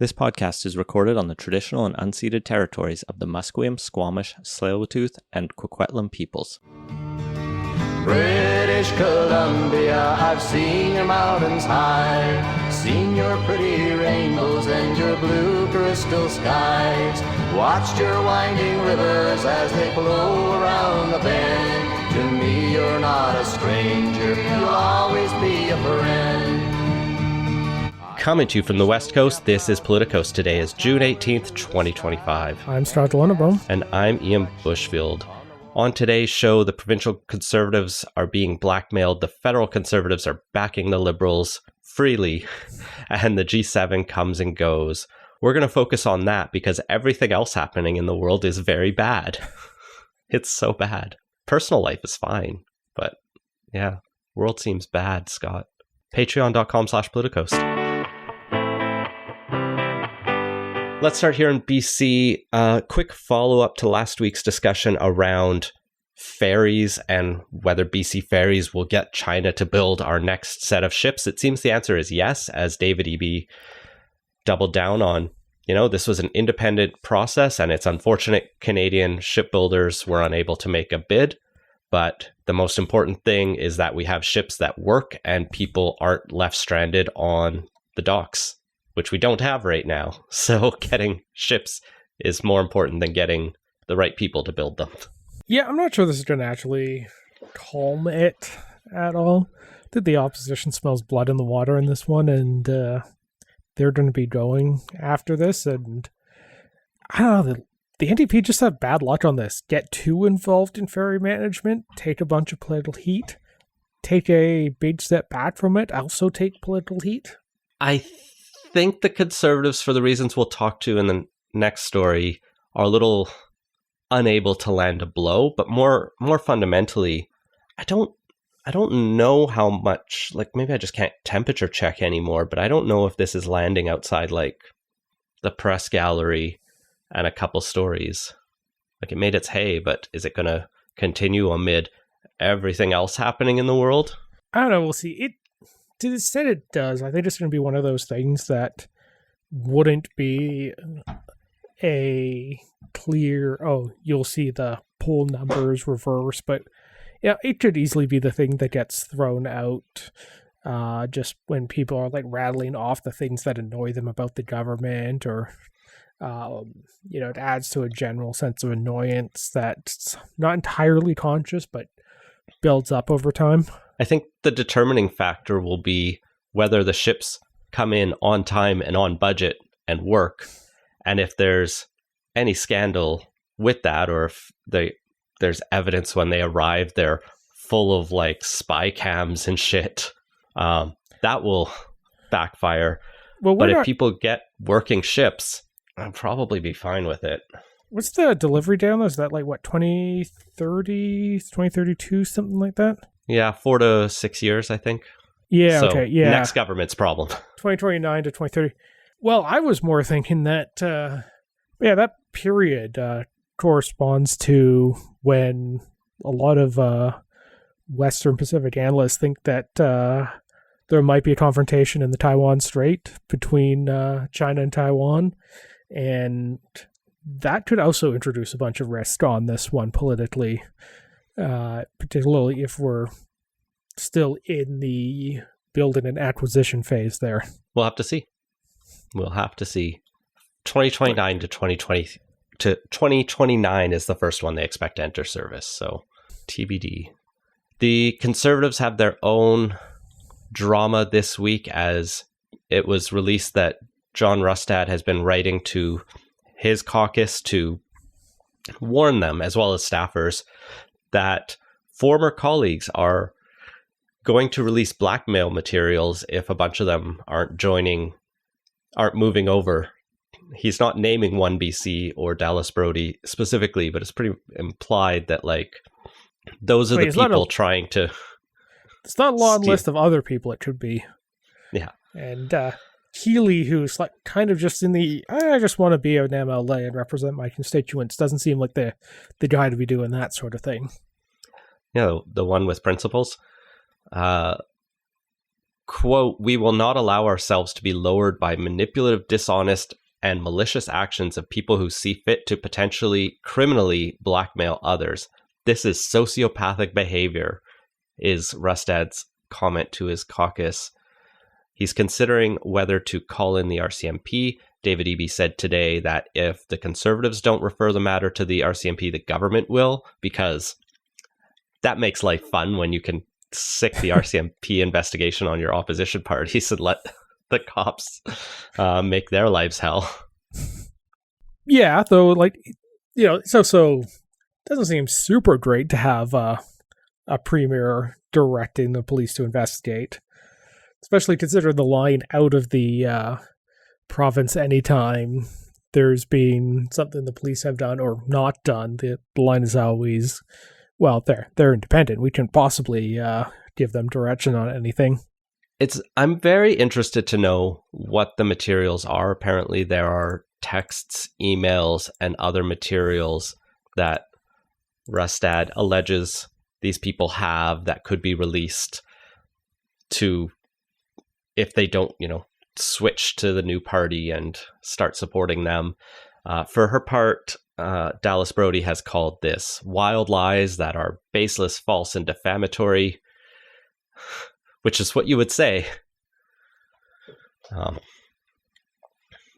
This podcast is recorded on the traditional and unceded territories of the Musqueam, Squamish, Tsleil-Waututh, and Coquitlam peoples. British Columbia, I've seen your mountains high, seen your pretty rainbows and your blue crystal skies, watched your winding rivers as they flow around the bend. To me you're not a stranger, you'll always be a friend. Coming to you from the West Coast, this is Politicos. Today is June 18th, 2025. I'm Scott Loneboom. And I'm Ian Bushfield. On today's show, the provincial Conservatives are being blackmailed, the federal Conservatives are backing the Liberals freely, and the G7 comes and goes. We're going to focus on that because everything else happening in the world is very bad. It's so bad. Personal life is fine, but yeah, world seems bad, Scott. Patreon.com/politicos. Let's start here in BC. Quick follow-up to last week's discussion around ferries and whether BC ferries will get China to build our next set of ships. It seems the answer is yes, as David Eby doubled down on. You know, this was an independent process, and it's unfortunate Canadian shipbuilders were unable to make a bid. But the most important thing is that we have ships that work and people aren't left stranded on the docks, which we don't have right now. So getting ships is more important than getting the right people to build them. Yeah, I'm not sure this is going to actually calm it at all. I think the opposition smells blood in the water in this one, and they're going to be going after this. And I don't know, the NDP just have bad luck on this. Get too involved in ferry management, take a bunch of political heat, take a big step back from it, also take political heat. I think the Conservatives, for the reasons we'll talk to in the next story, are a little unable to land a blow, but more fundamentally, I don't know how much, like, maybe I just can't temperature check anymore, but I don't know if this is landing outside like the press gallery and a couple stories. Like, it made its hay, but is it going to continue amid everything else happening in the world? I don't know, we'll see. To the extent it does, I think it's going to be one of those things that wouldn't be a clear, you'll see the poll numbers reverse, but yeah, it could easily be the thing that gets thrown out just when people are like rattling off the things that annoy them about the government, or it adds to a general sense of annoyance that's not entirely conscious, but builds up over time. I think the determining factor will be whether the ships come in on time and on budget and work. And if there's any scandal with that, or if there's evidence when they arrive, they're full of like spy cams and shit, that will backfire. Well, but if people get working ships, I'll probably be fine with it. What's the delivery date on those? Is that like, 2030, 2032, something like that? Yeah, 4 to 6 years, I think. Yeah, so okay, yeah. Next government's problem. 2029 to 2030. Well, I was more thinking that, that period corresponds to when a lot of Western Pacific analysts think that there might be a confrontation in the Taiwan Strait between China and Taiwan, and that could also introduce a bunch of risk on this one politically, particularly if we're still in the building and acquisition phase there. We'll have to see. 2029 to 2029 is the first one they expect to enter service, so TBD. The Conservatives have their own drama this week, as it was released that John Rustad has been writing to his caucus to warn them, as well as staffers, that former colleagues are going to release blackmail materials if a bunch of them aren't moving over. He's not naming 1BC or Dallas Brody specifically, but it's pretty implied that, like, those are the people trying to... It's not a long list of other people it could be. Yeah. And Healy, who's like kind of just in the, I just want to be an MLA and represent my constituents, doesn't seem like the guy to be doing that sort of thing. Yeah, the one with principles. quote, "We will not allow ourselves to be lowered by manipulative, dishonest, and malicious actions of people who see fit to potentially criminally blackmail others. This is sociopathic behavior," is Rustad's comment to his caucus. He's considering whether to call in the RCMP. David Eby said today that if the Conservatives don't refer the matter to the RCMP, the government will, because that makes life fun when you can sick the RCMP investigation on your opposition parties and let the cops make their lives hell. Yeah, though, like, you know, so doesn't seem super great to have a premier directing the police to investigate, especially considering the line out of the province anytime there's been something the police have done or not done. The line is always, well, they're independent. We can't possibly give them direction on anything. I'm very interested to know what the materials are. Apparently there are texts, emails, and other materials that Rustad alleges these people have that could be released to, if they don't, switch to the new party and start supporting them. For her part, Dallas Brody has called this wild lies that are baseless, false, and defamatory, which is what you would say.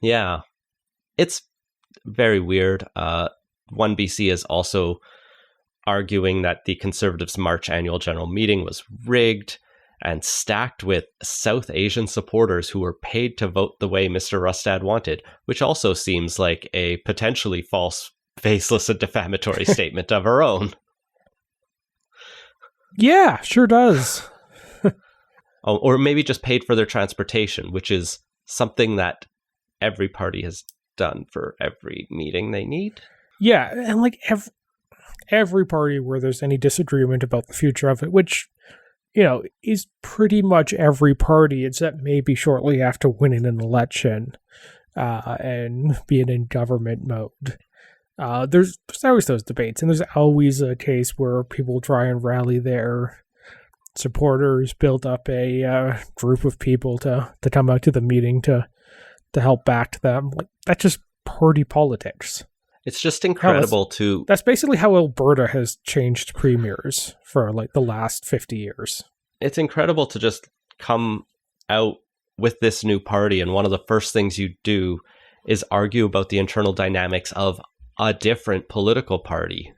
Yeah, it's very weird. 1BC is also arguing that the Conservatives' March annual general meeting was rigged and stacked with South Asian supporters who were paid to vote the way Mr. Rustad wanted, which also seems like a potentially false, baseless, and defamatory statement of her own. Yeah, sure does. Or maybe just paid for their transportation, which is something that every party has done for every meeting they need. Yeah, and like every party where there's any disagreement about the future of it, which, is pretty much every party, except maybe shortly after winning an election and being in government mode. There's always those debates, and there's always a case where people try and rally their supporters, build up a group of people to come out to the meeting to help back them. Like, that's just party politics. It's just incredible That's basically how Alberta has changed premiers for like the last 50 years. It's incredible to just come out with this new party, and one of the first things you do is argue about the internal dynamics of a different political party.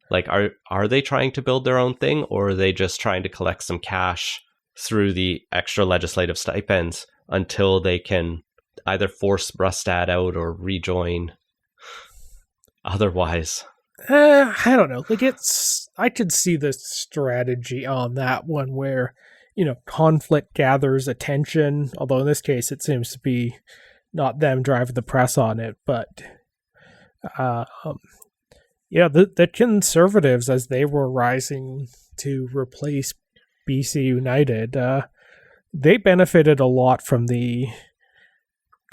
Like, are they trying to build their own thing, or are they just trying to collect some cash through the extra legislative stipends until they can either force Rustad out or rejoin otherwise? I don't know. Like, I could see the strategy on that one where, conflict gathers attention, although in this case it seems to be not them driving the press on it, but the Conservatives, as they were rising to replace BC United, they benefited a lot from the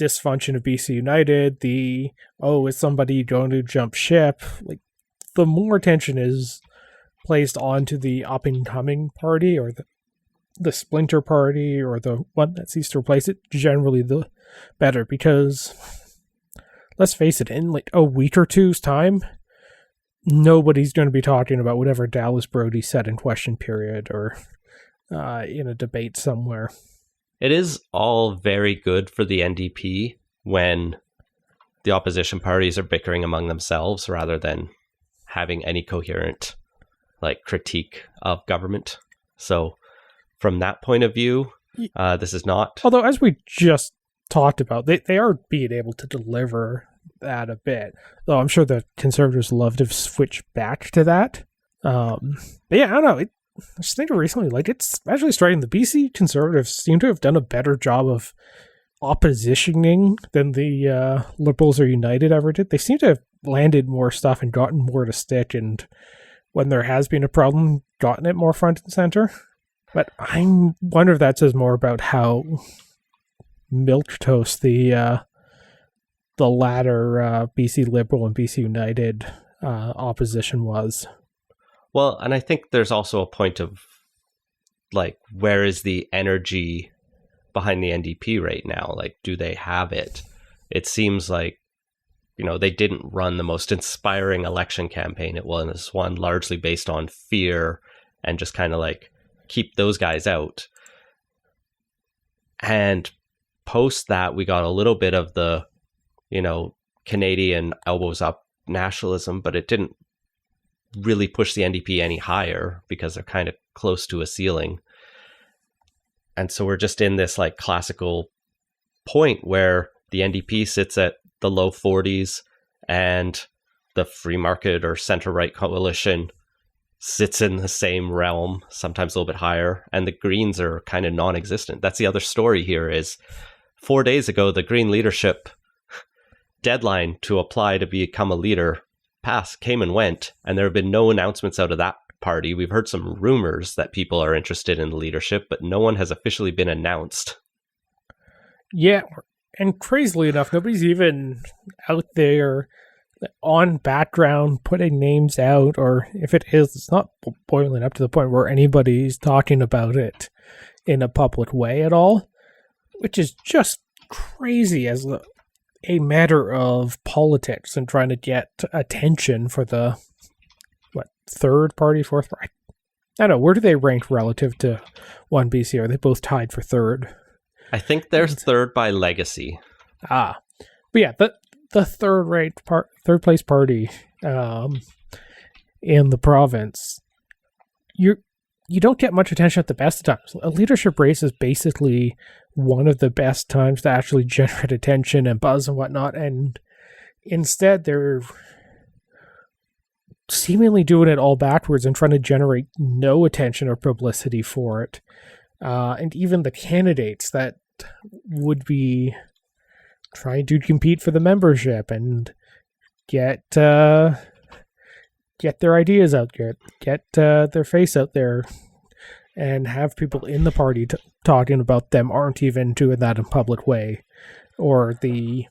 dysfunction of BC United. Is somebody going to jump ship? Like, the more attention is placed onto the up-and-coming party or the splinter party or the one that seeks to replace it, generally the better, because let's face it, in like a week or two's time, nobody's going to be talking about whatever Dallas Brody said in question period or in a debate somewhere. It is all very good for the NDP when the opposition parties are bickering among themselves rather than having any coherent critique of government. So from that point of view, this is not... Although, as we just talked about, they are being able to deliver that a bit. Though I'm sure the Conservatives love to switch back to that. But yeah, I don't know. I just think recently, it's actually striking. The BC Conservatives seem to have done a better job of oppositioning than the Liberals or United ever did. They seem to have landed more stuff and gotten more to stick, and when there has been a problem, gotten it more front and center. But I wonder if that says more about how milquetoast the latter BC Liberal and BC United opposition was. Well, and I think there's also a point of like, where is the energy behind the NDP right now? Like, do they have it? It seems like, they didn't run the most inspiring election campaign. It was one largely based on fear and just kind of like keep those guys out. And post that, we got a little bit of the, Canadian elbows up nationalism, but it didn't really push the NDP any higher because they're kind of close to a ceiling. And so we're just in this like classical point where the NDP sits at the low 40s and the free market or center-right coalition sits in the same realm, sometimes a little bit higher, and the Greens are kind of non-existent. That's the other story here is 4 days ago, the Green leadership deadline to apply to become a leader came and went, and there have been no announcements out of that party. We've heard some rumors that people are interested in the leadership, but no one has officially been announced. Yeah, and crazily enough, nobody's even out there on background putting names out, or if it is, it's not boiling up to the point where anybody's talking about it in a public way at all, which is just crazy as a matter of politics and trying to get attention for the third party, fourth party. I don't know, where do they rank relative to 1BC? Are they both tied for third? I think they're third by legacy. But yeah, the third place party in the province, you don't get much attention at the best of times. A leadership race is basically one of the best times to actually generate attention and buzz and whatnot, and instead they're seemingly doing it all backwards and trying to generate no attention or publicity for it. And even the candidates that would be trying to compete for the membership and get their ideas out there, get their face out there, and have people in the party talking about them aren't even doing that in public way, or the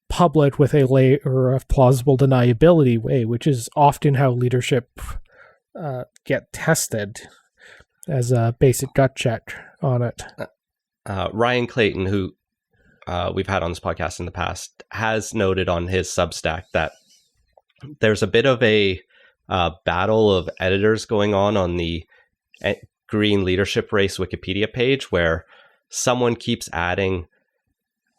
public with a layer of plausible deniability way, which is often how leadership get tested as a basic gut check on it. Ryan Clayton, who we've had on this podcast in the past, has noted on his Substack that there's a bit of a battle of editors going on the Green leadership race Wikipedia page, where someone keeps adding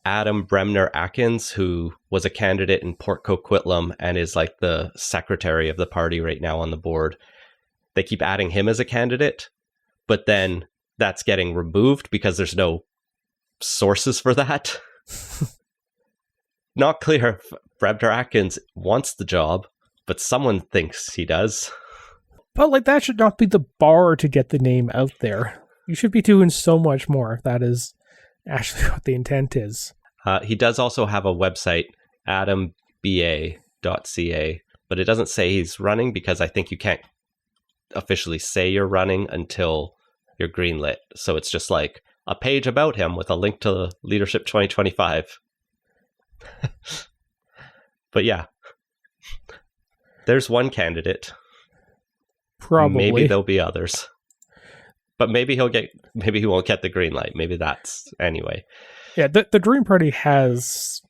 Adam Bremner Atkins, who was a candidate in Port Coquitlam and is like the secretary of the party right now on the board. They keep adding him as a candidate, but then that's getting removed because there's no sources for that. Not clear if Bremner Atkins wants the job, but someone thinks he does. But that should not be the bar to get the name out there. You should be doing so much more if that is actually what the intent is. He does also have a website, adamba.ca, but it doesn't say he's running because I think you can't officially say you're running until you're greenlit. So it's just like a page about him with a link to Leadership 2025. But yeah, there's one candidate. Probably. Maybe there'll be others. But maybe he won't get the green light. Maybe that's anyway. Yeah, the Green Party has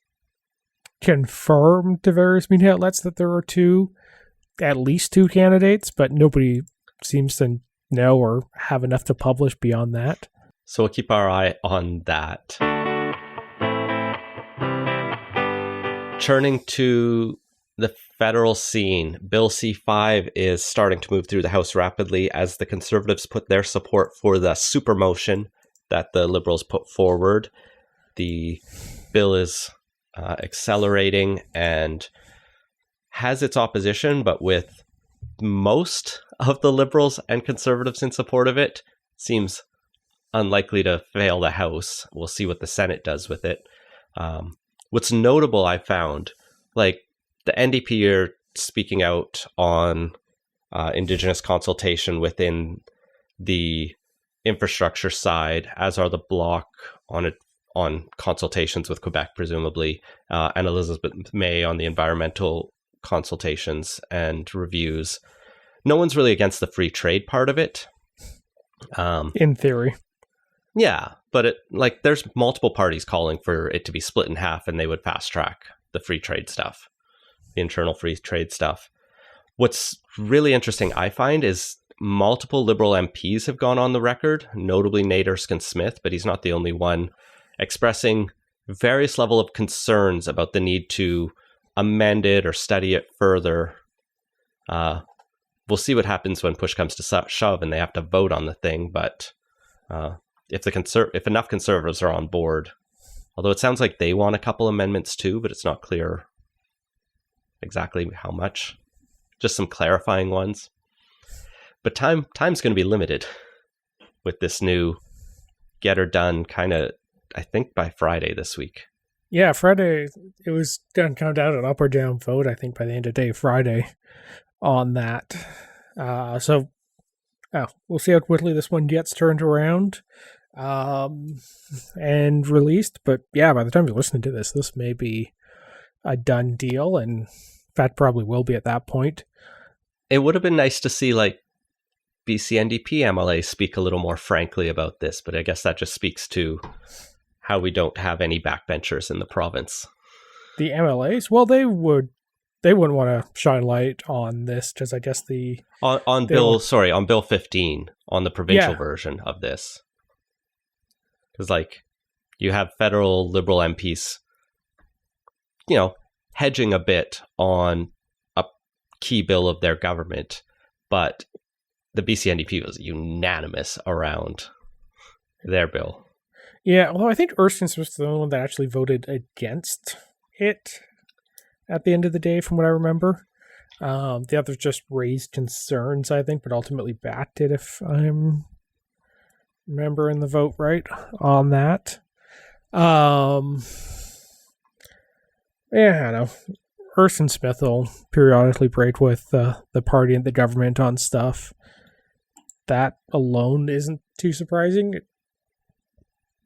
confirmed to various media outlets that there are at least two candidates, but nobody seems to know or have enough to publish beyond that. So we'll keep our eye on that. Turning to the federal scene, Bill C-5 is starting to move through the House rapidly as the Conservatives put their support for the super motion that the Liberals put forward. The bill is accelerating and has its opposition, but with most of the Liberals and Conservatives in support of it, seems unlikely to fail the House. We'll see what the Senate does with it. What's notable, I found, the NDP are speaking out on Indigenous consultation within the infrastructure side, as are the Bloc on consultations with Quebec, presumably, and Elizabeth May on the environmental consultations and reviews. No one's really against the free trade part of it. In theory. Yeah, but there's multiple parties calling for it to be split in half, and they would fast track the free trade stuff, the internal free trade stuff. What's really interesting, I find, is multiple Liberal MPs have gone on the record, notably Nate Erskine-Smith, but he's not the only one, expressing various level of concerns about the need to amend it or study it further. We'll see what happens when push comes to shove and they have to vote on the thing, but if enough conservatives are on board, although it sounds like they want a couple amendments too, but it's not clear exactly how much. Just some clarifying ones. But time's going to be limited with this new get her done kind of, I think, by Friday this week. Yeah, Friday, it was going to come down to an up or down vote, I think, by the end of day Friday on that. So we'll see how quickly this one gets turned around and released. But yeah, by the time you're listening to this may be a done deal, and in fact, probably will be at that point. It would have been nice to see BC NDP MLA speak a little more frankly about this, but I guess that just speaks to how we don't have any backbenchers in the province. The MLAs? Well, they wouldn't want to shine light on this, because I guess on Bill 15, on the provincial version of this. Because you have federal Liberal MPs, hedging a bit on a key bill of their government, but the BC NDP was unanimous around their bill. Yeah, although I think Erskine's was the only one that actually voted against it at the end of the day, from what I remember. The others just raised concerns, I think, but ultimately backed it, if I'm remembering the vote right on that. Yeah, I know. Erskine-Smith will periodically break with the party and the government on stuff. That alone isn't too surprising.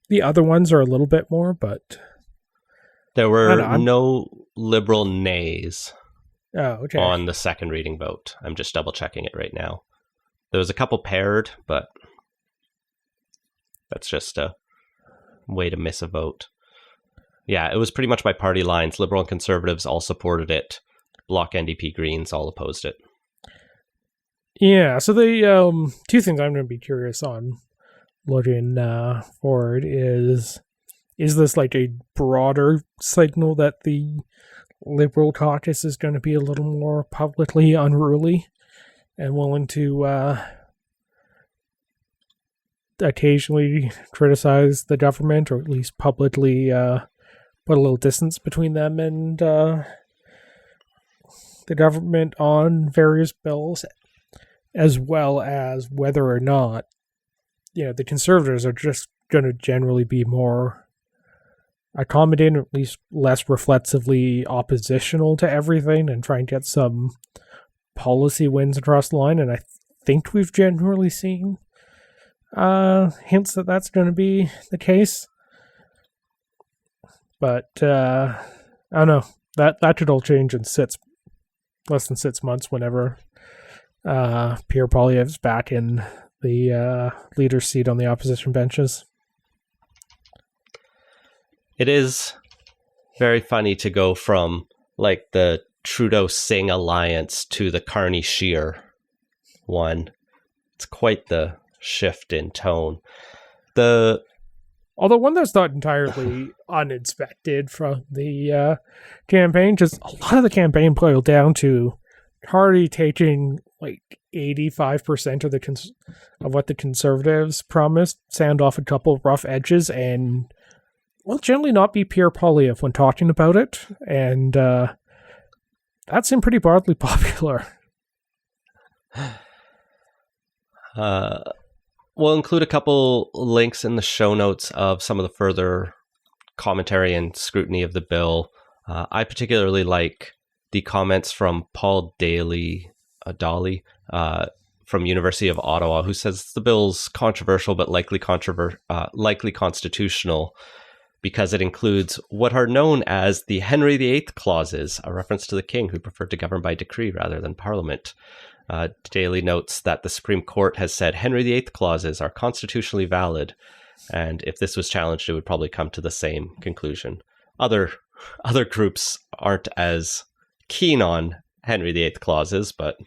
The other ones are a little bit more, but there were no Liberal nays on the second reading vote. I'm just double checking it right now. There was a couple paired, but that's just a way to miss a vote. Yeah, it was pretty much by party lines. Liberal and Conservatives all supported it. Bloc NDP Greens all opposed it. Yeah, so the two things I'm going to be curious on looking forward is this a broader signal that the Liberal caucus is going to be a little more publicly unruly and willing to occasionally criticize the government, or at least publicly put a little distance between them and the government on various bills, as well as whether or not the Conservatives are just going to generally be more accommodating, or at least less reflexively oppositional to everything, and try and get some policy wins across the line. And I think we've generally seen hints that that's going to be the case. But I don't know. That could all change in less than 6 months, whenever Pierre Poilievre's back in the leader's seat on the opposition benches. It is very funny to go from the Trudeau-Singh alliance to the Carney-Scheer one. It's quite the shift in tone. Although one that's not entirely uninspected from the campaign, just a lot of the campaign boiled down to Hardy taking 85% of what the Conservatives promised, sand off a couple of rough edges, and generally not be Pierre Poilievre when talking about it, and that seemed pretty broadly popular. We'll include a couple links in the show notes of some of the further commentary and scrutiny of the bill. I particularly like the comments from Paul Daly from University of Ottawa, who says the bill's controversial but likely constitutional because it includes what are known as the Henry VIII clauses, a reference to the king who preferred to govern by decree rather than parliament. Daily notes that the Supreme Court has said Henry VIII clauses are constitutionally valid, and if this was challenged, it would probably come to the same conclusion. Other groups aren't as keen on Henry VIII clauses, but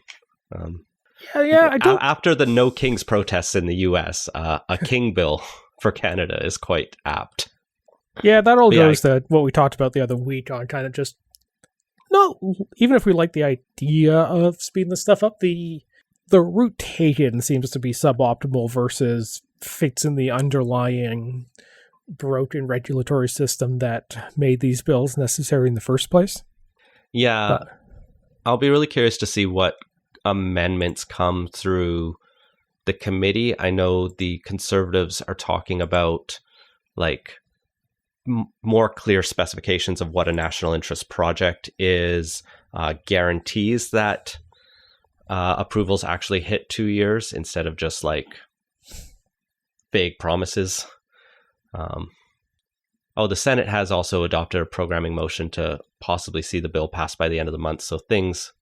after the No Kings protests in the U.S., a King bill for Canada is quite apt. Yeah, that all goes to what we talked about the other week on kind of just even if we like the idea of speeding this stuff up, the route taken seems to be suboptimal versus fixing the underlying broken regulatory system that made these bills necessary in the first place. Yeah, I'll be really curious to see what amendments come through the committee. I know the Conservatives are talking about like more clear specifications of what a national interest project is, guarantees that approvals actually hit 2 years instead of just like vague promises. The Senate has also adopted a programming motion to possibly see the bill passed by the end of the month, so things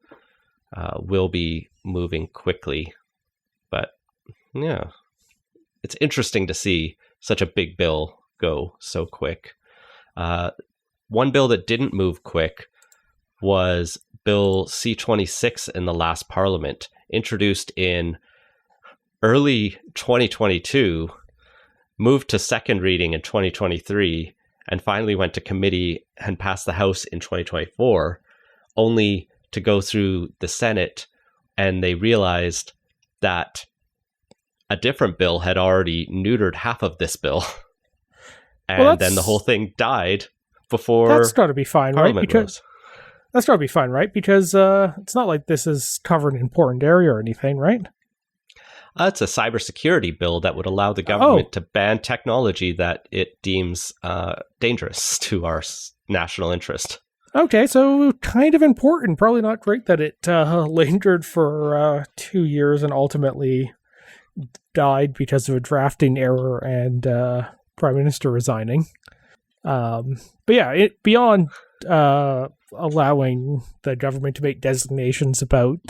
will be moving quickly. But yeah, it's interesting to see such a big bill go so quick. One bill that didn't move quick was Bill C-26 in the last Parliament, introduced in early 2022, moved to second reading in 2023, and finally went to committee and passed the House in 2024, only to go through the Senate, and they realized that a different bill had already neutered half of this bill. And then the whole thing died before that's got to be fine, Parliament right? rose. That's got to be fine, right? Because it's not like this is covered an important area or anything, right? It's a cybersecurity bill that would allow the government to ban technology that it deems dangerous to our national interest. Okay, so kind of important. Probably not great that it lingered for 2 years and ultimately died because of a drafting error and Prime Minister resigning. But yeah, beyond allowing the government to make designations about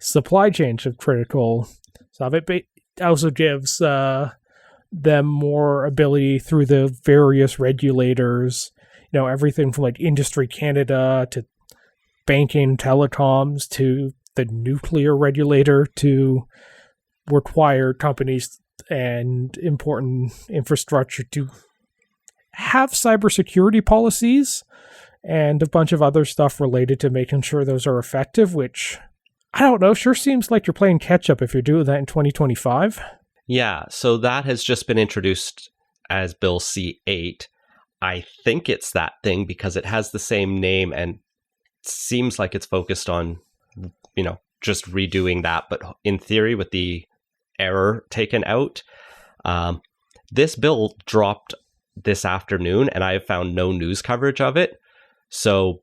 supply chains of critical stuff, it also gives them more ability through the various regulators, everything from like Industry Canada to banking, telecoms, to the nuclear regulator, to require companies and important infrastructure to have cybersecurity policies and a bunch of other stuff related to making sure those are effective, which, I don't know, sure seems like you're playing catch up if you're doing that in 2025. Yeah, so that has just been introduced as Bill C-8. I think it's that thing because it has the same name and seems like it's focused on, just redoing that, but in theory with the error taken out. This bill dropped this afternoon and I have found no news coverage of it. So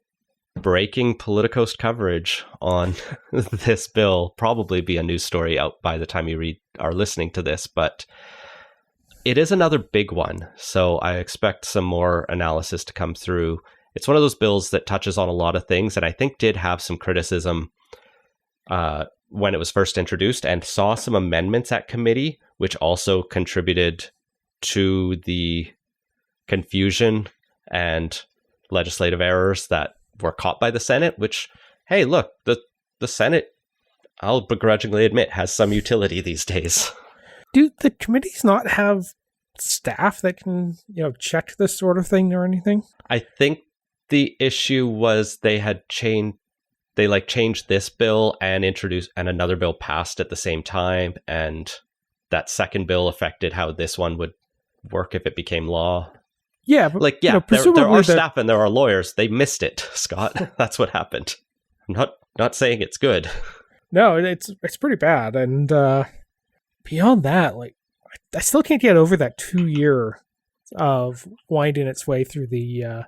breaking Politico's coverage on this bill, probably be a news story out by the time you are listening to this, but it is another big one. So I expect some more analysis to come through. It's one of those bills that touches on a lot of things and I think did have some criticism when it was first introduced, and saw some amendments at committee, which also contributed to the confusion and legislative errors that were caught by the Senate, which, hey, look, the Senate, I'll begrudgingly admit, has some utility these days. Do the committees not have staff that can, check this sort of thing or anything? I think the issue was they changed this bill and introduced, and another bill passed at the same time, and that second bill affected how this one would work if it became law. Yeah, but there are staff and there are lawyers. They missed it, Scott. That's what happened. I'm not saying it's good. No, it's pretty bad, and beyond that, I still can't get over that 2 year of winding its way through the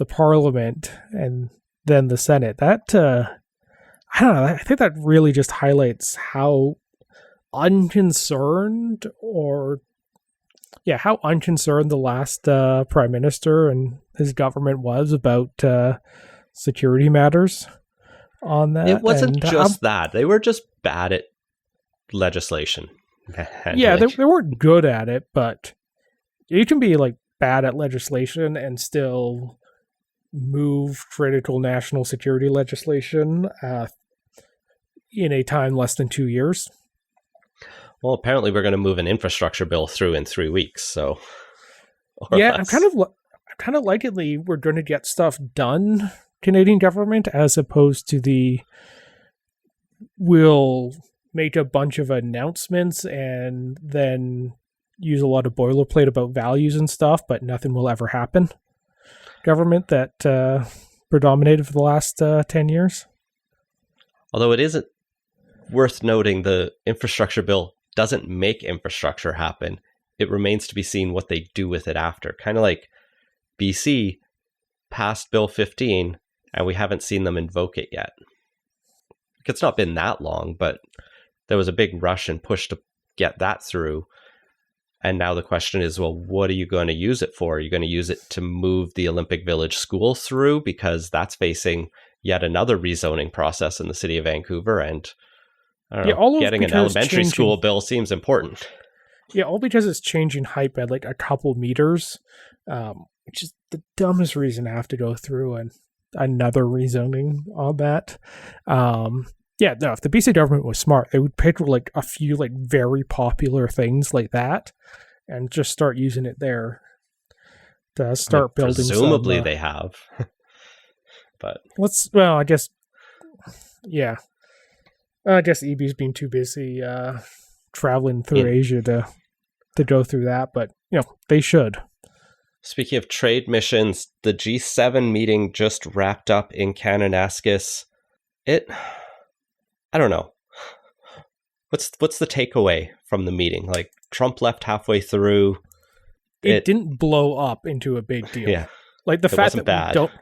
Parliament and then the Senate. That I don't know. I think that really just highlights how unconcerned the last Prime Minister and his government was about security matters. on that. It wasn't and just that. They were just bad at legislation. Yeah, they weren't good at it, but you can be like bad at legislation and still move critical national security legislation in a time less than 2 years. Well, apparently we're going to move an infrastructure bill through in 3 weeks, so... Yeah, I'm kind of likely we're going to get stuff done, Canadian government, as opposed to we'll make a bunch of announcements and then use a lot of boilerplate about values and stuff, but nothing will ever happen. Government that predominated for the last 10 years. Although it isn't worth noting, the infrastructure bill doesn't make infrastructure happen. It remains to be seen what they do with it after. Kind of like BC passed Bill 15, and we haven't seen them invoke it yet. It's not been that long, but there was a big rush and push to get that through. And now the question is, well, what are you going to use it for? Are you going to use it to move the Olympic Village school through? Because that's facing yet another rezoning process in the city of Vancouver. And I don't know, getting an elementary school bill seems important. Yeah, all because it's changing height by like a couple meters, which is the dumbest reason I have to go through another rezoning on that. Yeah, no, if the BC government was smart, they would pick like a few like very popular things like that and just start using it there to start building. Presumably they have. But I guess, yeah. I guess EB's been too busy traveling through Asia to go through that, but they should. Speaking of trade missions, the G7 meeting just wrapped up in Kananaskis. I don't know. What's the takeaway from the meeting? Like, Trump left halfway through. It didn't blow up into a big deal. Yeah. Like the fact that bad. we don't.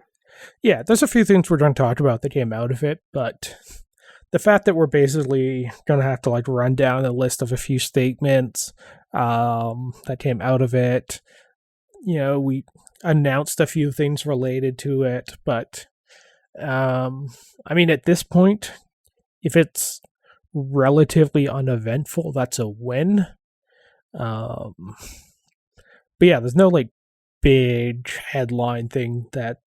Yeah, there's a few things we're going to talk about that came out of it, but the fact that we're basically going to have to like run down a list of a few statements that came out of it. We announced a few things related to it, but I mean, at this point, if it's relatively uneventful, that's a win. But yeah, there's no like big headline thing that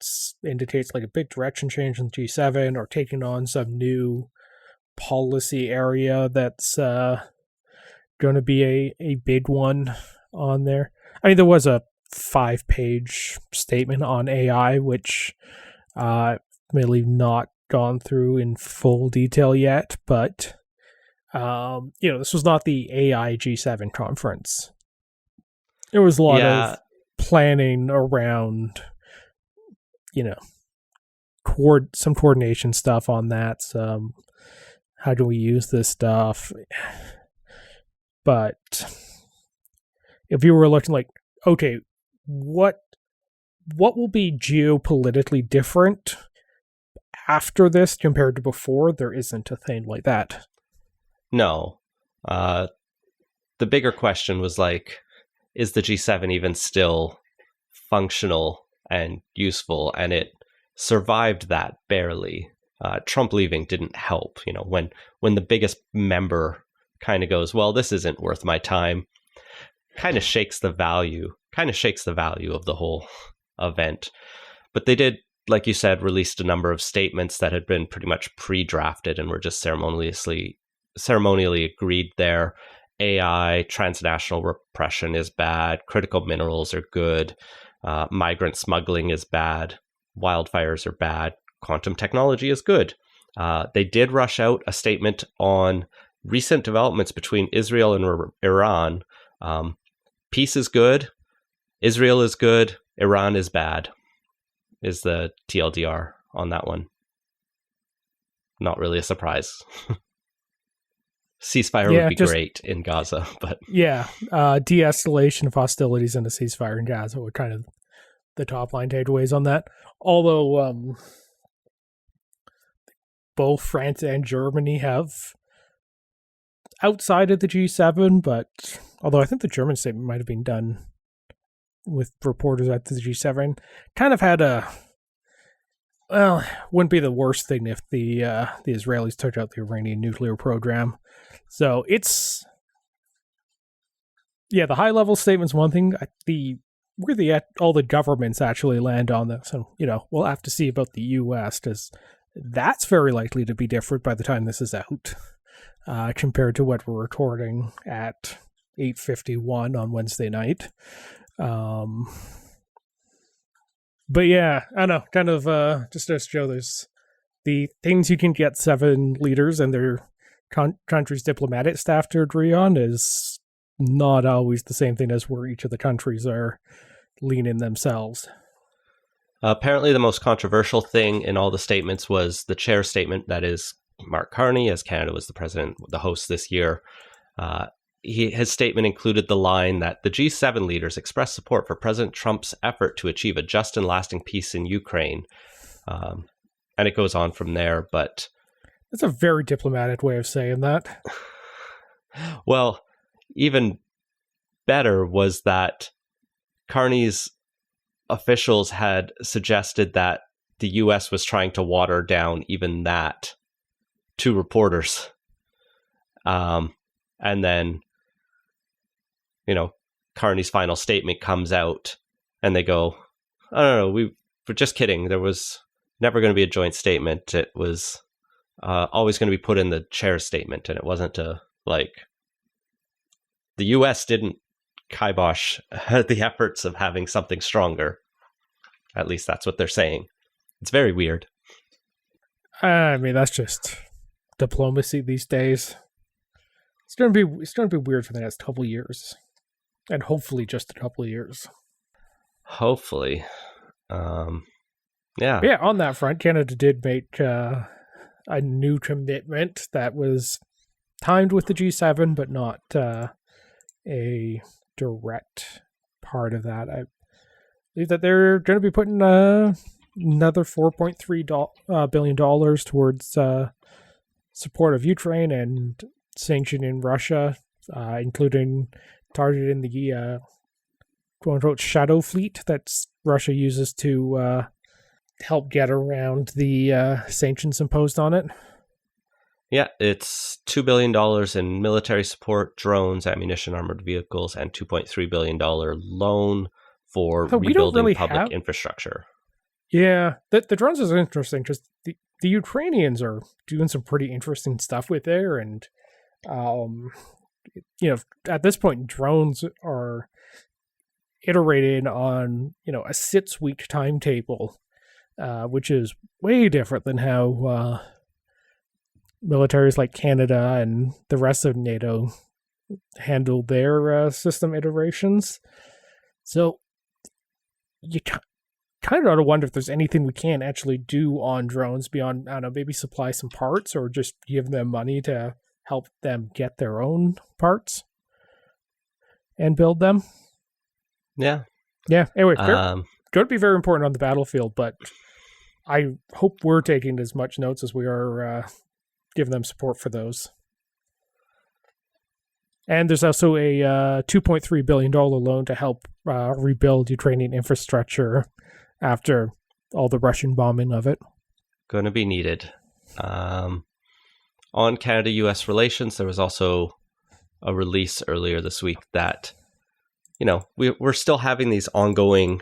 indicates like a big direction change in G7 or taking on some new policy area that's going to be a big one on there. I mean, there was a 5-page statement on AI, which really not gone through in full detail yet, but this was not the AI G7 conference. There was a lot of planning around, some coordination stuff on that. How do we use this stuff? But if you were looking like, okay, what will be geopolitically different after this compared to before? There isn't a thing like that. No. The bigger question was like, is the G7 even still functional and useful? And it survived that barely. Trump leaving didn't help. When the biggest member kind of goes, well, this isn't worth my time, kind of shakes the value of the whole event. But they did, like you said, released a number of statements that had been pretty much pre-drafted and were just ceremonially agreed there. AI, transnational repression is bad. Critical minerals are good. Migrant smuggling is bad. Wildfires are bad. Quantum technology is good. They did rush out a statement on recent developments between Israel and Iran. Peace is good. Israel is good. Iran is bad, is the TLDR on that one. Not really a surprise. Ceasefire would be great in Gaza, but... Yeah, de-escalation of hostilities and a ceasefire in Gaza were kind of the top line takeaways on that. Although both France and Germany have outside of the G7, but although I think the German statement might have been done with reporters at the G7, kind of had a Well, wouldn't be the worst thing if the Israelis took out the Iranian nuclear program. So it's, yeah, the high level statement's one thing. Where all the governments actually land on this, and we'll have to see about the U.S. because that's very likely to be different by the time this is out, compared to what we're recording at 8:51 on Wednesday night. But yeah, I don't know, kind of just to show there's the things you can get 7 leaders and their country's diplomatic staff to agree on is not always the same thing as where each of the countries are leaning themselves. Apparently, the most controversial thing in all the statements was the chair statement, that is Mark Carney, as Canada was the host this year. His statement included the line that the G7 leaders expressed support for President Trump's effort to achieve a just and lasting peace in Ukraine. And it goes on from there, but... That's a very diplomatic way of saying that. Well, even better was that Carney's officials had suggested that the U.S. was trying to water down even that to reporters. And then, Carney's final statement comes out and they go, I don't know, we're just kidding. There was never going to be a joint statement. It was always going to be put in the chair's statement. And it wasn't the U.S. didn't kibosh the efforts of having something stronger. At least that's what they're saying. It's very weird. I mean, that's just diplomacy these days. It's going to be weird for the next couple of years, and hopefully just a couple of years. Hopefully, yeah. But yeah. On that front, Canada did make a new commitment that was timed with the G7, but not a direct part of that. I believe that they're going to be putting another $4.3 billion towards support of Ukraine and sanctioning Russia, including targeting the quote-unquote shadow fleet that Russia uses to help get around the sanctions imposed on it. Yeah, it's $2 billion in military support, drones, ammunition, armored vehicles, and $2.3 billion loan for rebuilding public infrastructure. Yeah, the drones is interesting because the Ukrainians are doing some pretty interesting stuff with there, and at this point, drones are iterating on a 6-week timetable, which is way different than how militaries like Canada and the rest of NATO handle their system iterations. So you kind of ought to wonder if there's anything we can actually do on drones beyond, I don't know, maybe supply some parts or just give them money to help them get their own parts and build them. Yeah. Yeah. Anyway, going to be very important on the battlefield, but I hope we're taking as much notes as we are giving them support for those. And there's also a $2.3 billion loan to help rebuild Ukrainian infrastructure after all the Russian bombing of it. Going to be needed. On Canada-US relations, there was also a release earlier this week that, we're still having these ongoing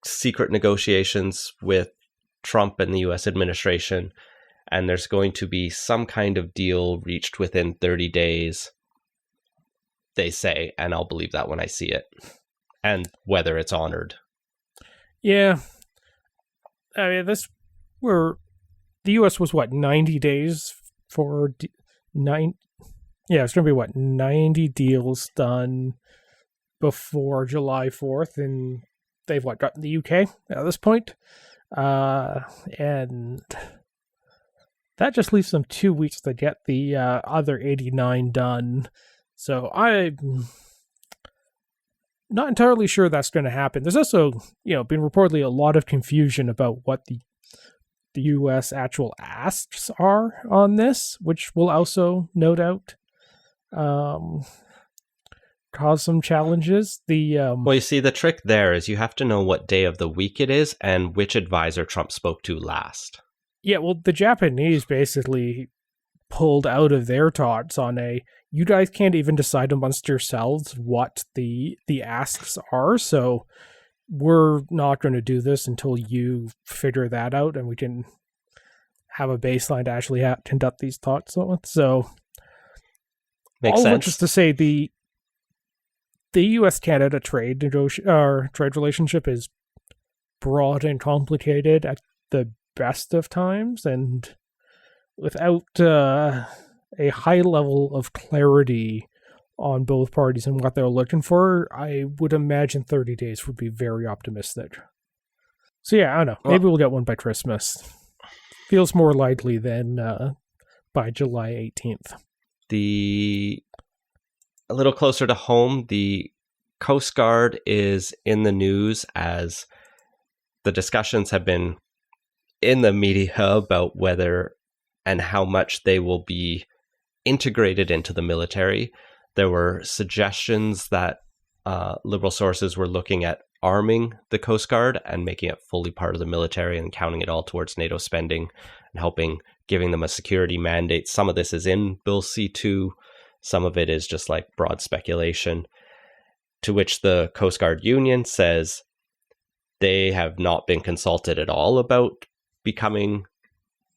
secret negotiations with Trump and the US administration, and there's going to be some kind of deal reached within 30 days, they say, and I'll believe that when I see it, and whether it's honored. Yeah. I mean, the U.S. was, 90 days for Yeah, it's going to be, 90 deals done before July 4th, and they've, gotten the UK at this point. And that just leaves them 2 weeks to get the other 89 done. So I'm not entirely sure that's going to happen. There's also, been reportedly a lot of confusion about what the U.S. actual asks are on this, which we'll also note out. cause some challenges. Well, you see, the trick there is you have to know what day of the week it is and which advisor Trump spoke to last. Yeah, well, the Japanese basically pulled out of their talks on you guys can't even decide amongst yourselves what the asks are, so we're not going to do this until you figure that out and we can have a baseline to actually conduct these talks with. So, Makes all sense. of which is to say, the U.S.-Canada trade relationship is broad and complicated at the best of times, and without a high level of clarity on both parties and what they're looking for, I would imagine 30 days would be very optimistic. So yeah, I don't know. Maybe we'll get one by Christmas. Feels more likely than by July 18th. A little closer to home, the Coast Guard is in the news as the discussions have been in the media about whether and how much they will be integrated into the military. There were suggestions that liberal sources were looking at arming the Coast Guard and making it fully part of the military and counting it all towards NATO spending and giving them a security mandate. Some of this is in Bill C-2. Some of it is just like broad speculation, to which the Coast Guard Union says they have not been consulted at all about becoming,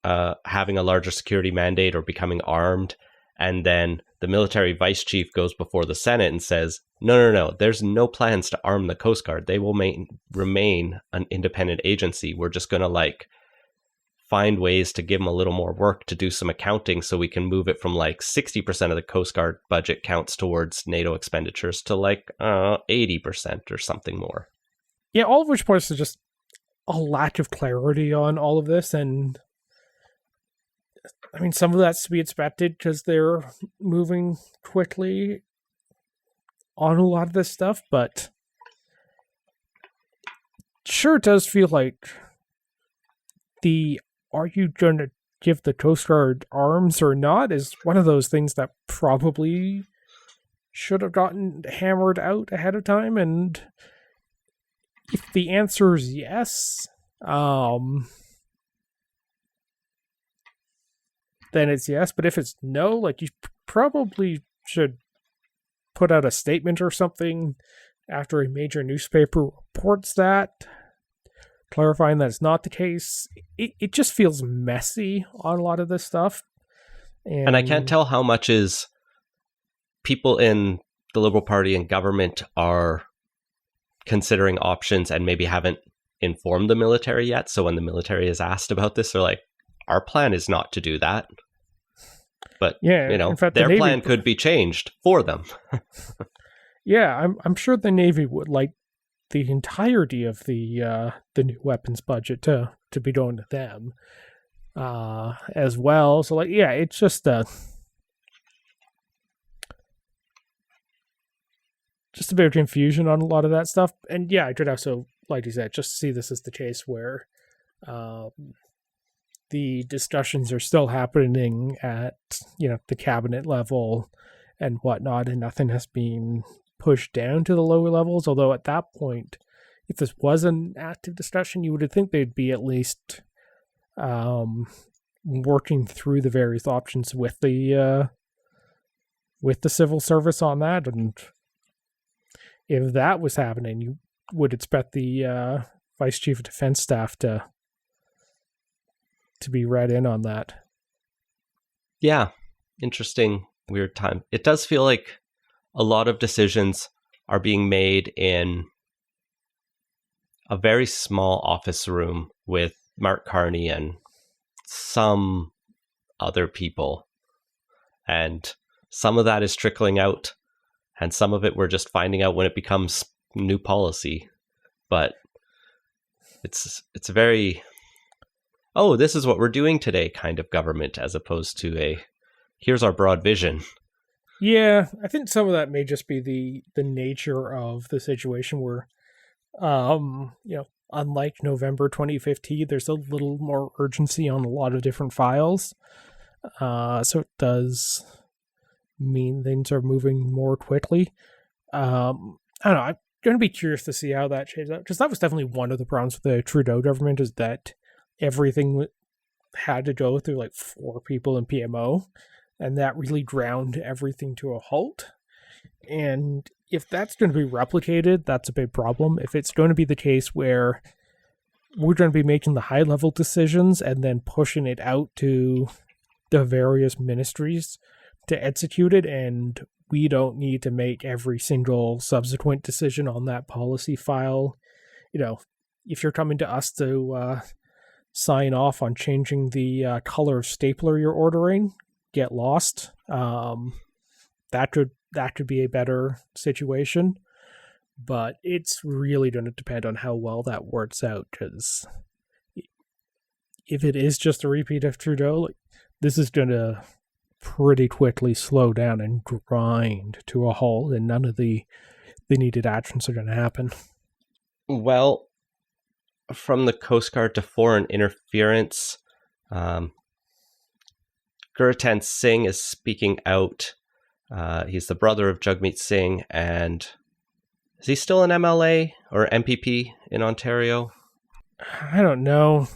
having a larger security mandate or becoming armed. And then the military vice chief goes before the Senate and says, no, there's no plans to arm the Coast Guard. They will remain an independent agency. We're just going to find ways to give them a little more work to do some accounting so we can move it from 60% of the Coast Guard budget counts towards NATO expenditures to 80% or something more. Yeah, all of which points to just a lack of clarity on all of this. And I mean, some of that's to be expected because they're moving quickly on a lot of this stuff, but sure it does feel like are you going to give the Coast Guard arms or not is one of those things that probably should have gotten hammered out ahead of time. And if the answer is yes, then it's yes. But if it's no, you probably should put out a statement or something after a major newspaper reports that, clarifying that it's not the case. It just feels messy on a lot of this stuff. And I can't tell how much is people in the Liberal Party and government are considering options and maybe haven't informed the military yet. So when the military is asked about this, they're like, our plan is not to do that. But, yeah, in fact, their plan could be changed for them. Yeah, I'm sure the Navy would like the entirety of the new weapons budget to be going to them as well. So it's just a bit of confusion on a lot of that stuff. And yeah, I could also, like you said, just see this as the case where the discussions are still happening at the cabinet level and whatnot, and nothing has been pushed down to the lower levels. Although at that point, if this was an active discussion, you would think they'd be at least working through the various options with the civil service on that. And if that was happening, you would expect the Vice Chief of Defense Staff to be read in on that. Yeah, interesting, weird time. It does feel like a lot of decisions are being made in a very small office room with Mark Carney and some other people. And some of that is trickling out, and some of it we're just finding out when it becomes new policy. But it's a very, oh, this is what we're doing today kind of government, as opposed to here's our broad vision. Yeah, I think some of that may just be the nature of the situation where, unlike November 2015, there's a little more urgency on a lot of different files. So it does mean things are moving more quickly. I don't know. I'm going to be curious to see how that shapes out, because that was definitely one of the problems with the Trudeau government, is that everything had to go through like 4 people in PMO, and that really ground everything to a halt. And if that's going to be replicated, that's a big problem. If it's going to be the case where we're going to be making the high-level decisions and then pushing it out to the various ministries to execute it, and we don't need to make every single subsequent decision on that policy file. If you're coming to us to sign off on changing the color of stapler you're ordering, get lost. That could be a better situation, but it's really going to depend on how well that works out, because if it is just a repeat of Trudeau, this is going to pretty quickly slow down and grind to a halt, and none of the needed actions are going to happen. Well, from the Coast Guard to foreign interference, Gurtan Singh is speaking out. He's the brother of Jagmeet Singh, and is he still an MLA or MPP in Ontario? I don't know.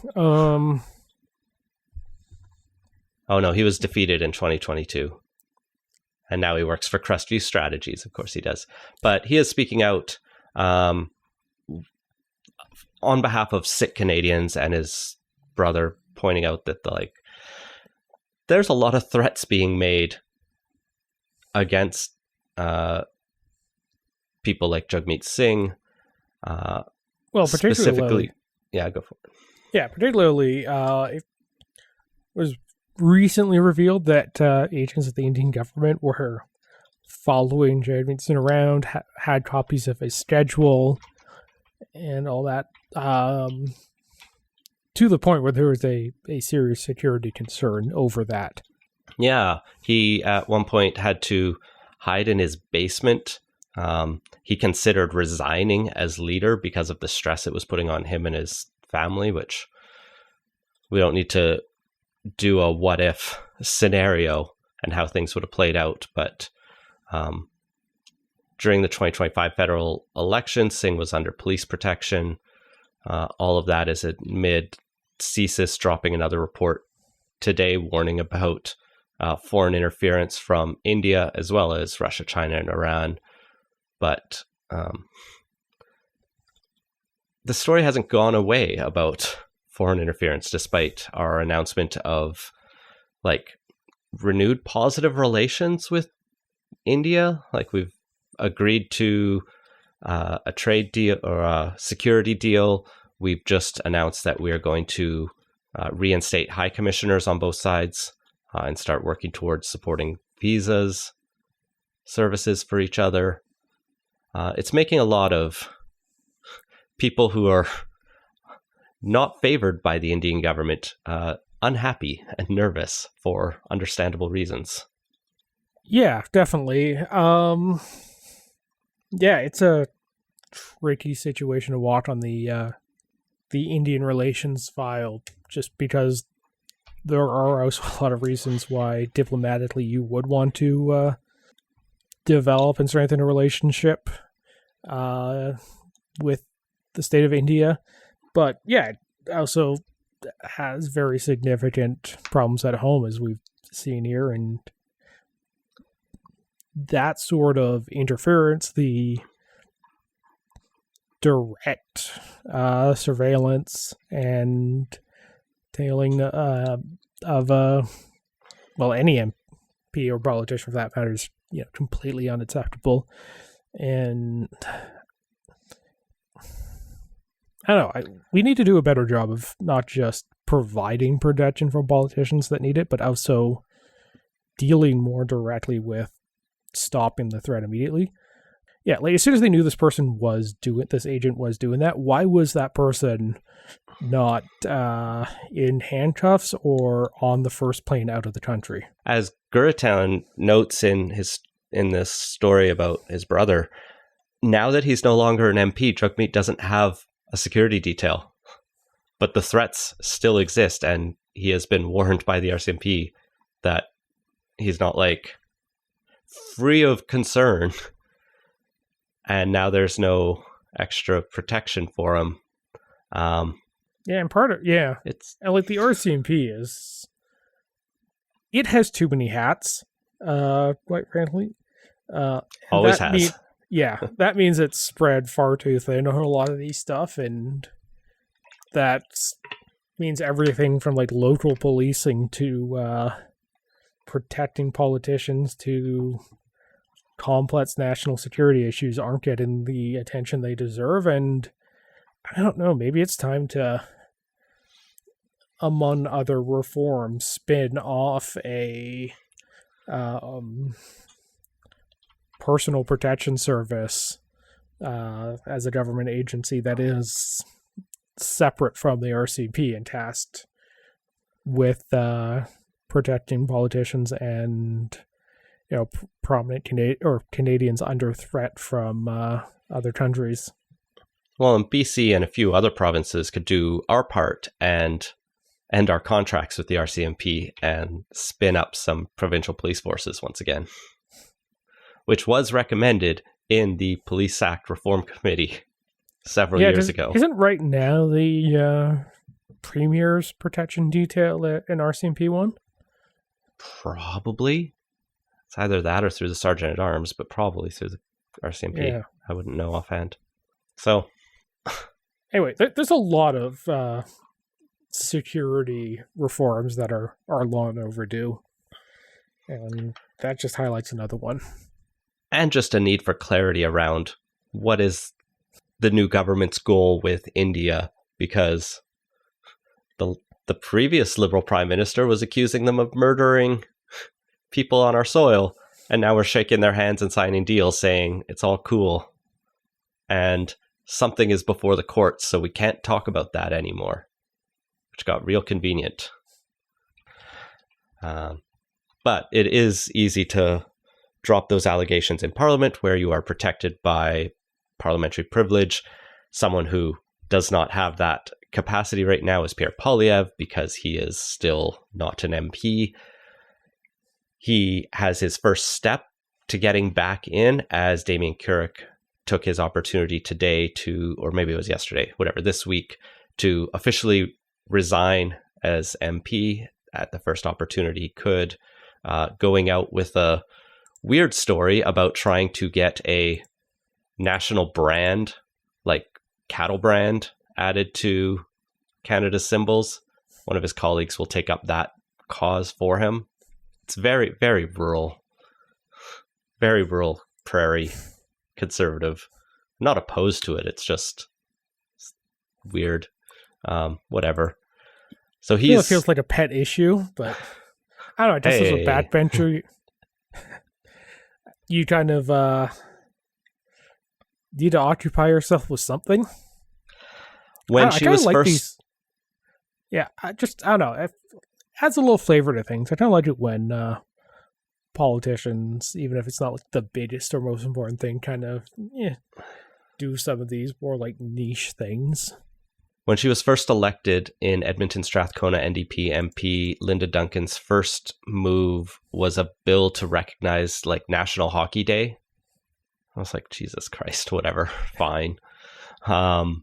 Oh no, he was defeated in 2022. And now he works for Crestview Strategies. Of course he does. But he is speaking out on behalf of Sikh Canadians and his brother, pointing out that there's a lot of threats being made against people like Jagmeet Singh. Particularly, yeah, go for it. Yeah, particularly, it was recently revealed that agents of the Indian government were following Jagmeet Singh around, had copies of his schedule, and all that, to the point where there was a serious security concern over that. Yeah, he at one point had to hide in his basement. He considered resigning as leader because of the stress it was putting on him and his family, which we don't need to do a what if scenario and how things would have played out. But during the 2025 federal election, Singh was under police protection. All of that is amid CSIS dropping another report today warning about foreign interference from India, as well as Russia, China, and Iran. But the story hasn't gone away about foreign interference, despite our announcement of renewed positive relations with India. We've agreed to a trade deal or a security deal. We've just announced that we are going to reinstate high commissioners on both sides and start working towards supporting visas, services for each other. It's making a lot of people who are not favored by the Indian government unhappy and nervous for understandable reasons. Yeah, definitely. It's a tricky situation to watch on the Indian relations file, just because there are also a lot of reasons why diplomatically you would want to develop and strengthen a relationship with the state of India. But yeah, it also has very significant problems at home, as we've seen here, and that sort of interference, the direct surveillance and tailing of any MP or politician for that matter is completely unacceptable. And I don't know, we need to do a better job of not just providing protection for politicians that need it, but also dealing more directly with stopping the threat immediately. Yeah, as soon as they knew this agent was doing that, why was that person not in handcuffs or on the first plane out of the country? As Guratan notes in this story about his brother, now that he's no longer an MP, Jagmeet doesn't have a security detail, but the threats still exist, and he has been warned by the RCMP that he's not free of concern and now there's no extra protection for him. Yeah, and part of It's and like the RCMP it has too many hats, quite frankly. always has. That means it's spread far too thin on a lot of these stuff, and that means everything from like local policing to protecting politicians to complex national security issues aren't getting the attention they deserve. And I don't know, maybe it's time to, among other reforms, spin off a personal protection service as a government agency that is separate from the RCP and tasked with protecting politicians and prominent Canadians under threat from other countries. Well, and BC and a few other provinces could do our part and end our contracts with the RCMP and spin up some provincial police forces once again, which was recommended in the Police Act Reform Committee several years ago. Isn't right now the Premier's protection detail an RCMP one? Probably. It's either that or through the Sergeant at Arms, but probably through the RCMP. Yeah. I wouldn't know offhand. So, anyway, there's a lot of security reforms that are long overdue, and that just highlights another one. And just a need for clarity around what is the new government's goal with India, because the previous Liberal Prime Minister was accusing them of murdering people on our soil, and now we're shaking their hands and signing deals saying it's all cool. And something is before the courts, so we can't talk about that anymore, which got real convenient. But it is easy to drop those allegations in Parliament where you are protected by parliamentary privilege. Someone who does not have that capacity right now is Pierre Poilievre, because he is still not an MP. He has his first step to getting back in as Damien Carrick took his opportunity today to, or maybe it was yesterday, whatever, this week, to officially resign as MP at the first opportunity he could, going out with a weird story about trying to get a national brand, like cattle brand, added to Canada's symbols. One of his colleagues will take up that cause for him. It's very, very rural prairie conservative. I'm not opposed to it. It's just weird. Whatever. So it feels like a pet issue, but I don't know. Just as a backbencher, you kind of need to occupy yourself with something. When she was like first, I don't know. It adds a little flavor to things. I kind of like it when politicians, even if it's not like the biggest or most important thing, kind of do some of these more like niche things. When she was first elected in Edmonton Strathcona NDP MP, Linda Duncan's first move was a bill to recognize like National Hockey Day. I was like, Jesus Christ, whatever, fine. But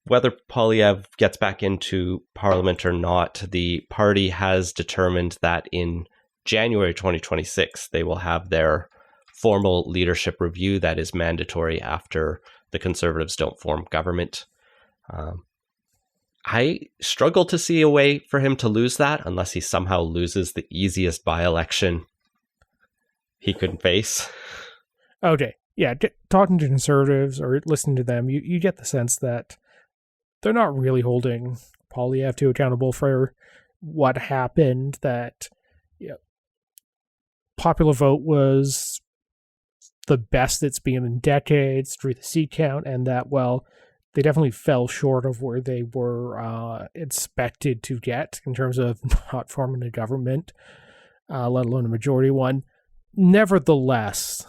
whether Poilievre gets back into Parliament or not, the party has determined that in January 2026, they will have their formal leadership review that is mandatory after the Conservatives don't form government. I struggle to see a way for him to lose that unless he somehow loses the easiest by-election he could face. Okay, yeah, talking to Conservatives or listening to them, you get the sense that they're not really holding Poilievre to accountable for what happened, that popular vote was the best it's been in decades through the seat count, and that, well, they definitely fell short of where they were expected to get in terms of not forming a government, let alone a majority one. Nevertheless,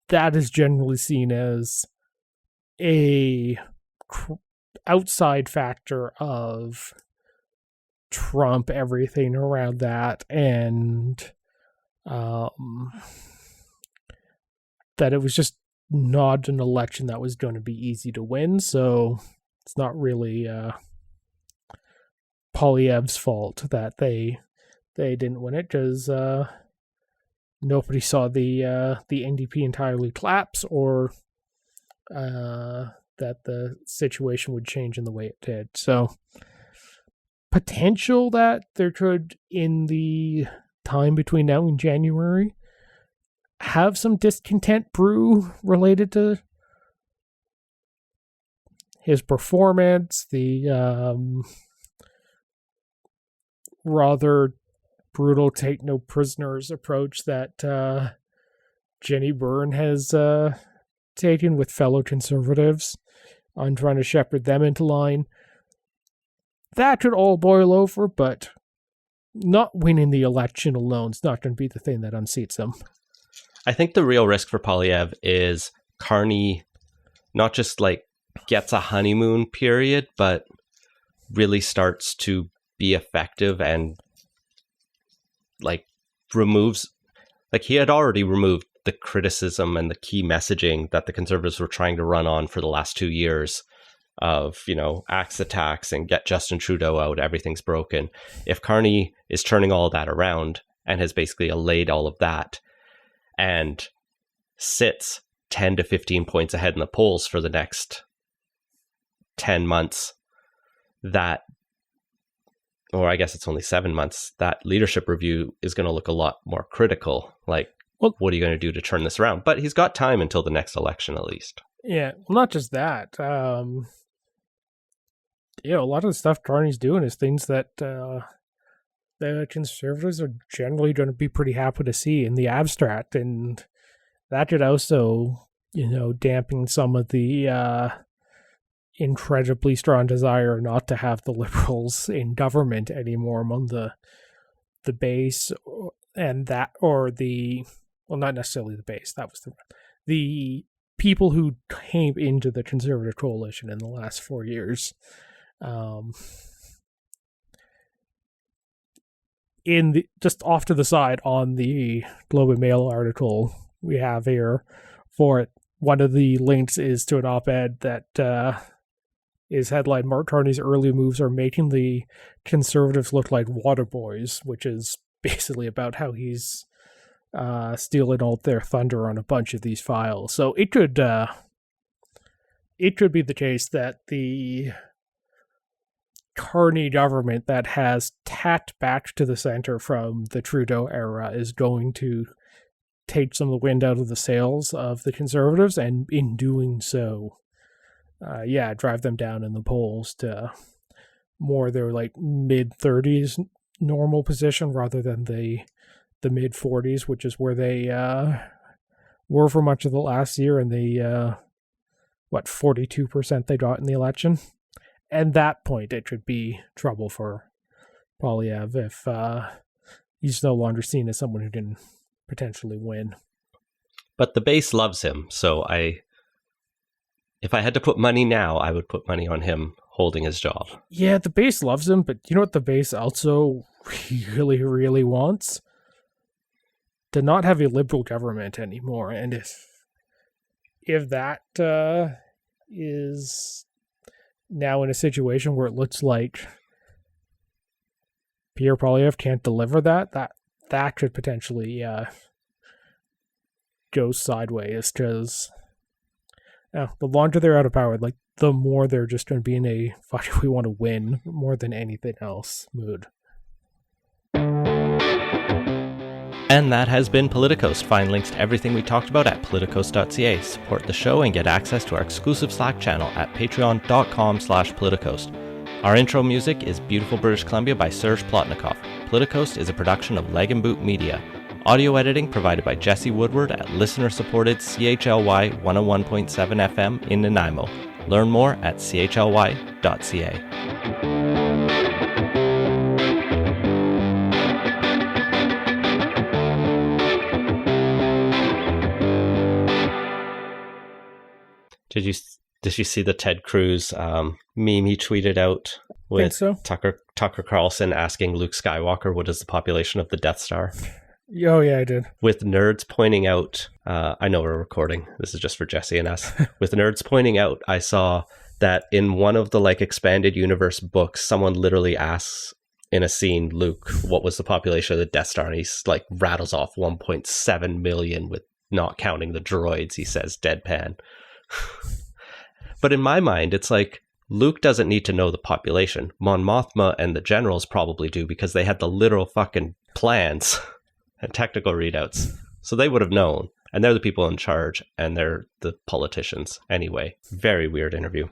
that is generally seen as a outside factor of Trump, everything around that, and that it was just not an election that was going to be easy to win. So it's not really Poilievre's fault that they didn't win it, because nobody saw the NDP entirely collapse, or that the situation would change in the way it did. So potential that there could, in the time between now and January, have some discontent brew related to his performance, the rather brutal take no prisoners approach that Jenny Byrne has taken with fellow conservatives on trying to shepherd them into line. That could all boil over, but not winning the election alone is not going to be the thing that unseats him. I think the real risk for Poilievre is Carney not just like gets a honeymoon period, but really starts to be effective and like removes, like he had already removed the criticism and the key messaging that the Conservatives were trying to run on for the last 2 years of, axe the tax and get Justin Trudeau out, everything's broken. If Carney is turning all that around and has basically allayed all of that and sits 10 to 15 points ahead in the polls for the next 10 months, that, or I guess it's only 7 months, that leadership review is going to look a lot more critical. Like, well, what are you going to do to turn this around? But he's got time until the next election, at least. Yeah, well, not just that. A lot of the stuff Carney's doing is things that the Conservatives are generally going to be pretty happy to see in the abstract, and that could also, dampen some of the incredibly strong desire not to have the Liberals in government anymore among the base, and that, or the, well, not necessarily the base, that was the people who came into the Conservative coalition in the last 4 years. Just off to the side on the Globe and Mail article we have here for it, one of the links is to an op-ed that is headlined, "Mark Carney's early moves are making the Conservatives look like water boys," which is basically about how he's stealing all their thunder on a bunch of these files. So it could be the case that the Carney government that has tacked back to the center from the Trudeau era is going to take some of the wind out of the sails of the Conservatives, and in doing so, drive them down in the polls to more their like mid-30s normal position rather than the mid-40s, which is where they were for much of the last year, and the 42% they got in the election. At that point, it could be trouble for Poilievre if he's no longer seen as someone who can potentially win. But the base loves him, so if I had to put money now, I would put money on him holding his job. Yeah, the base loves him, but you know what the base also really, really wants? To not have a Liberal government anymore. And if that is now in a situation where it looks like Pierre Poilievre can't deliver that could potentially go sideways, because the longer they're out of power, like the more they're just going to be in a "fuck, we want to win" more than anything else mood. And that has been Politicoast. Find links to everything we talked about at politicoast.ca. Support the show and get access to our exclusive Slack channel at patreon.com/politicoast. Our intro music is Beautiful British Columbia by Serge Plotnikov. Politicoast is a production of Leg and Boot Media. Audio editing provided by Jesse Woodward at listener-supported CHLY 101.7 FM in Nanaimo. Learn more at chly.ca. Did you see the Ted Cruz meme he tweeted out with Tucker Carlson asking Luke Skywalker what is the population of the Death Star? Oh, yeah, I did. With nerds pointing out, I know we're recording. This is just for Jesse and us. With nerds pointing out, I saw that in one of the like expanded universe books, someone literally asks in a scene, Luke, what was the population of the Death Star? And he's like rattles off 1.7 million with not counting the droids, he says, deadpan. But in my mind, it's like, Luke doesn't need to know the population. Mon Mothma and the generals probably do because they had the literal fucking plans and technical readouts. So they would have known. And they're the people in charge and they're the politicians. Anyway, very weird interview.